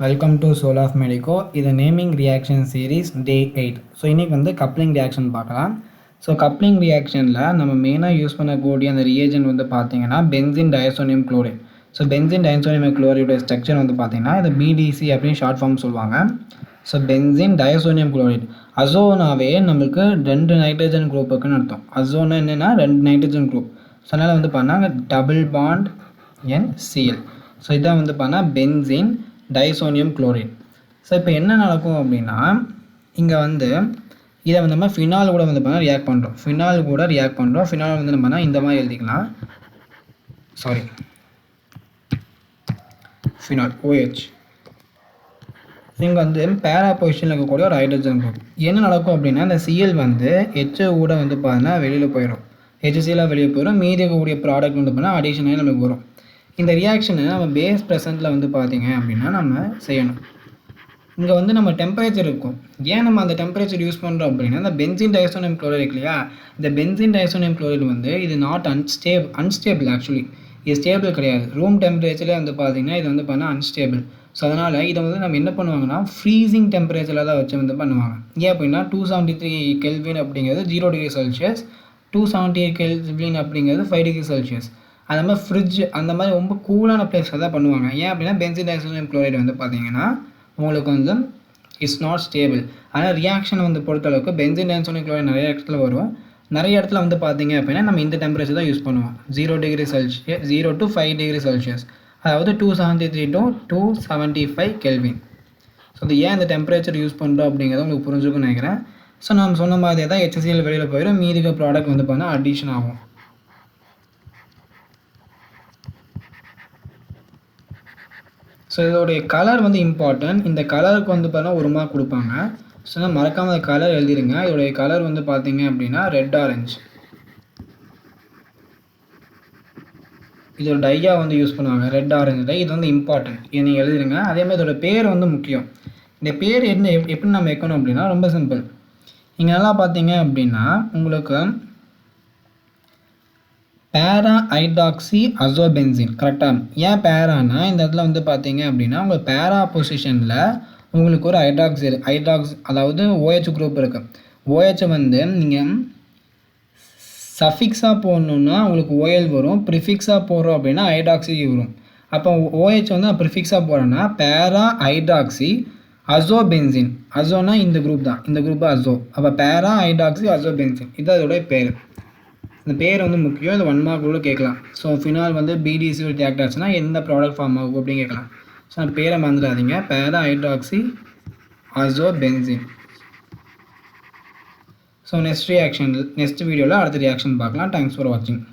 Welcome to soul of medico. இது naming reaction series day 8. So இன்றைக்கி வந்து coupling reaction பார்க்கலாம். ஸோ கப்ளிங் ரியாக்ஷனில் நம்ம மெயினாக யூஸ் பண்ணக்கூடிய அந்த ரியேஜென்ட் வந்து பார்த்தீங்கன்னா benzene diazonium chloride. So benzene diazonium குளோரைடோட ஸ்ட்ரக்சர் வந்து பார்த்தீங்கன்னா இது பிடிசி அப்படின்னு ஷார்ட் ஃபார்ம் சொல்லுவாங்க. ஸோ பென்சின் டயசோனியம் குளோரைட் அசோனாவே நம்மளுக்கு 2 நைட்ரஜன் குரூப் இருக்குன்னு அர்த்தம். அசோனா என்னென்னா 2 நைட்ரஜன் குரூப். ஸோ அதனால் வந்து பண்ணால் டபுள் பாண்ட் NCl. ஸோ இதான் வந்து பண்ணால் பென்சின் டைசோனியம் குளோரைட். ஸோ இப்போ என்ன நடக்கும் அப்படின்னா இங்கே வந்து இதை வந்து நம்ம ஃபினால் கூட வந்து பண்ணால் ரியாக்ட் பண்ணுறோம். ஃபினால் வந்து நம்ம பண்ணால் இந்த மாதிரி எழுதிக்கலாம். Phenol OH. இங்கே வந்து பேரா பொசிஷனில் இருக்கக்கூடிய ஒரு ஹைட்ரஜன் குரூப். என்ன நடக்கும் அப்படின்னா இந்த Cl வந்து HO கூட வந்து பார்த்தீங்கன்னா வெளியில் போயிடும். HCl வெளியே போயிடும். மீதி இருக்கக்கூடிய ப்ராடக்ட் வந்து பார்த்தீங்கன்னா அடிஷனாக நமக்கு வரும். இந்த ரியாக்ஷனை நம்ம பேஸ் ப்ரெசென்ட்டில் வந்து பார்த்தீங்க அப்படின்னா நம்ம செய்யணும். இங்கே வந்து நம்ம டெம்பரேச்சர் இருக்கும். ஏன் நம்ம அந்த டெம்பரேச்சர் யூஸ் பண்ணுறோம் அப்படின்னா இந்த பென்சின் டயசோனியம் குளோரைட் இருக்கு இல்லையா, இந்த பென்சின் டயசோனியம் குளோரைட் வந்து இது நாட் அன்ஸ்டேபிள். ஆக்சுவலி இது ஸ்டேபிள் கிடையாது. ரூம் டெம்பரேச்சர்லேயே வந்து பார்த்தீங்கன்னா இது வந்து பண்ணால் அன்ஸ்டேபிள். ஸோ அதனால் இதை வந்து நம்ம என்ன பண்ணுவாங்கன்னா ஃப்ரீசிங் டெம்பரேச்சரில் தான் வச்சு வந்து பண்ணுவாங்க. ஏன் அப்படின்னா 273 கெல்வின் அப்படிங்கிறது 0 டிகிரி செல்சியஸ், 278 கெல்வின் அப்படிங்கிறது 5 டிகிரி செல்சியஸ். அந்த மாதிரி ஃப்ரிட்ஜ் அந்த மாதிரி ரொம்ப கூலான பிளேஸில் தான் பண்ணுவாங்க. ஏன் அப்படின்னா பென்சின் டயசோனியம் குளோரைட் வந்து பார்த்தீங்கன்னா உங்களுக்கு வந்து இட்ஸ் நாட் ஸ்டேபிள். ஆனால் ரியாக்ஷன் வந்து பொறுத்தளவுக்கு பென்சின் டயசோனியம் குளோரைட் நிறைய இடத்துல வரும். நிறைய இடத்துல வந்து பார்த்தீங்க அப்படின்னா நம்ம இந்த டெம்பரேச்சர் தான் யூஸ் பண்ணுவோம். 0 degree Celsius 0 to 5 degree Celsius, அதாவது 273 to 275 கெல்வின். ஸோ அது ஏன் இந்த டெம்பரேச்சர் யூஸ் பண்ணுறோம் அப்படிங்கிறத உங்களுக்கு புரிஞ்சுக்குன்னு நினைக்கிறேன். ஸோ நம்ம சொன்ன மாதிரி தான் HCl வெளியில் போயிடும். மீதிக்க ப்ராடக்ட் வந்து பார்த்தீங்கன்னா அடிஷன் ஆகும். ஸோ இதோடைய கலர் வந்து இம்பார்ட்டன்ட். இந்த கலருக்கு வந்து பார்த்தீங்கன்னா 1 மார்க் கொடுப்பாங்க. ஸோ மறக்காமல் அந்த கலர் எழுதிடுங்க. இதோடைய கலர் வந்து பார்த்தீங்க அப்படின்னா ரெட் ஆரஞ்சு. இதோட டையா வந்து யூஸ் பண்ணுவாங்க, ரெட் ஆரஞ்சு டை. இது வந்து இம்பார்ட்டன்ட், இதை நீங்கள் எழுதிடுங்க. அதேமாதிரி இதோட பேர் வந்து முக்கியம். இந்த பேர் என்ன எப்படி நம்ம வைக்கணும் அப்படின்னா ரொம்ப சிம்பிள். இங்கே நல்லா பார்த்தீங்க அப்படின்னா உங்களுக்கு பேரா ஹைட்ராக்சி அசோபென்சின் கரெக்டாக. ஏன் பேரானா இந்த இடத்துல வந்து பார்த்தீங்க அப்படின்னா உங்கள் பேரா பொசிஷனில் உங்களுக்கு ஒரு ஹைட்ராக்ஸ் அதாவது OH குரூப் இருக்குது. OH வந்து நீங்கள் சஃபிக்ஸாக போடணுன்னா உங்களுக்கு OL வரும். ப்ரிஃபிக்ஸாக போடுறோம் அப்படின்னா ஹைட்ராக்சி வரும். அப்போ OH வந்து நான் ப்ரிஃபிக்ஸாக போடுறேன்னா பேரா ஹைட்ராக்சி அசோபென்சின். அசோனா இந்த குரூப் தான், இந்த குரூப் அசோ. அப்போ பேரா ஹைட்ராக்சி அசோபென்சின் இது அதோடைய பேர். இந்த பேர் வந்து முக்கியம். இது 1 மார்க் கூட கேட்கலாம். ஸோ ஃபினால் வந்து BDC ரியாக்ட் ஆச்சுன்னா எந்த ப்ராடக்ட் ஃபார்ம் ஆகும் அப்படின்னு கேட்கலாம். ஸோ அந்த பேரை மறந்துடாதீங்க, பேரா ஹைட்ராக்சி அசோபென்சின். ஸோ நெக்ஸ்ட் வீடியோவில் அடுத்த ரியாக்ஷன் பார்க்கலாம். தேங்க்ஸ் ஃபார் வாட்சிங்.